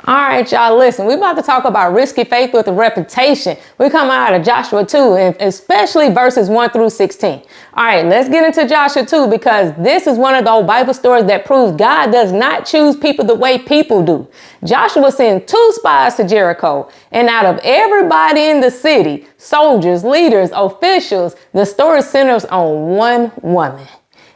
All right, y'all, listen, we're about to talk about risky faith with a reputation. We're coming out of Joshua 2, and especially verses 1 through 16. All right, let's get into Joshua 2, because this is one of those Bible stories that proves God does not choose people the way people do. Joshua sent 2 spies to Jericho, and out of everybody in the city, soldiers, leaders, officials, the story centers on one woman.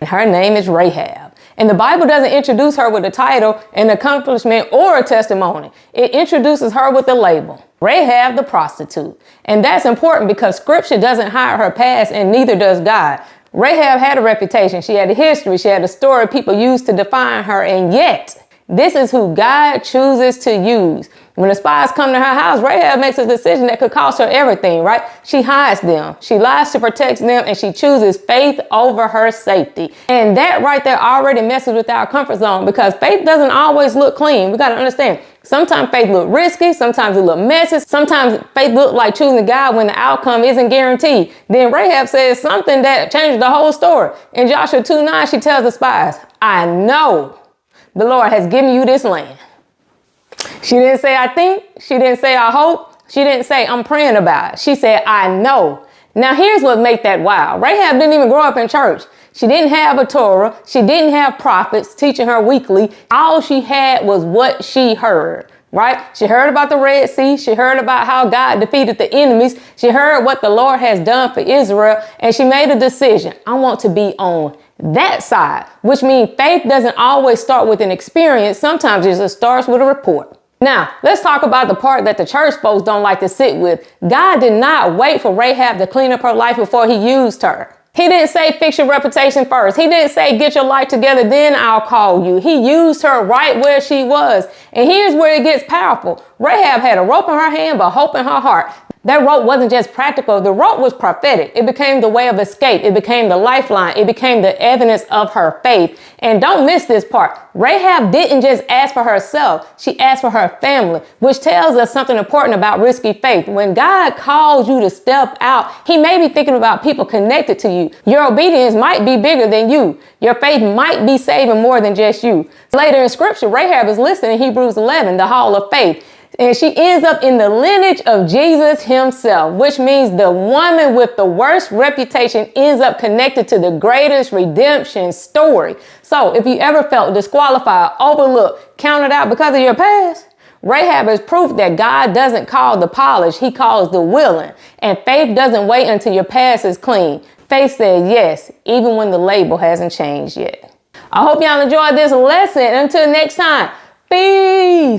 And her name is Rahab. And the Bible doesn't introduce her with a title, an accomplishment, or a testimony. It introduces her with a label, Rahab the prostitute. And that's important because scripture doesn't hide her past, and neither does God. Rahab had a reputation. She had a history. She had a story people used to define her. And yet, this is who God chooses to use. When the spies come to her house, Rahab makes a decision that could cost her everything, right? She hides them. She lies to protect them, and she chooses faith over her safety. And that right there already messes with our comfort zone, because faith doesn't always look clean. We got to understand. Sometimes faith look risky. Sometimes it look messy. Sometimes faith look like choosing God when the outcome isn't guaranteed. Then Rahab says something that changed the whole story. In Joshua 2:9, she tells the spies, I know the Lord has given you this land. She didn't say, I think. She didn't say, I hope. She didn't say, I'm praying about it. She said, I know. Now, here's what makes that wild. Rahab didn't even grow up in church. She didn't have a Torah. She didn't have prophets teaching her weekly. All she had was what she heard, right? She heard about the Red Sea. She heard about how God defeated the enemies. She heard what the Lord has done for Israel. And she made a decision. I want to be on that side, which means faith doesn't always start with an experience. Sometimes it just starts with a report. Now, let's talk about the part that the church folks don't like to sit with. God did not wait for Rahab to clean up her life before he used her. He didn't say fix your reputation first. He didn't say get your life together, then I'll call you. He used her right where she was. And here's where it gets powerful. Rahab had a rope in her hand, but hope in her heart. That rope wasn't just practical. The rope was prophetic. It became the way of escape. It became the lifeline. It became the evidence of her faith. And don't miss this part. Rahab didn't just ask for herself. She asked for her family, which tells us something important about risky faith. When God calls you to step out, he may be thinking about people connected to you. Your obedience might be bigger than you. Your faith might be saving more than just you. Later in scripture, Rahab is listed in Hebrews 11, the hall of faith. And she ends up in the lineage of Jesus himself, which means the woman with the worst reputation ends up connected to the greatest redemption story. So if you ever felt disqualified, overlooked, counted out because of your past, Rahab is proof that God doesn't call the polished, he calls the willing. And faith doesn't wait until your past is clean. Faith says yes, even when the label hasn't changed yet. I hope y'all enjoyed this lesson. Until next time, peace.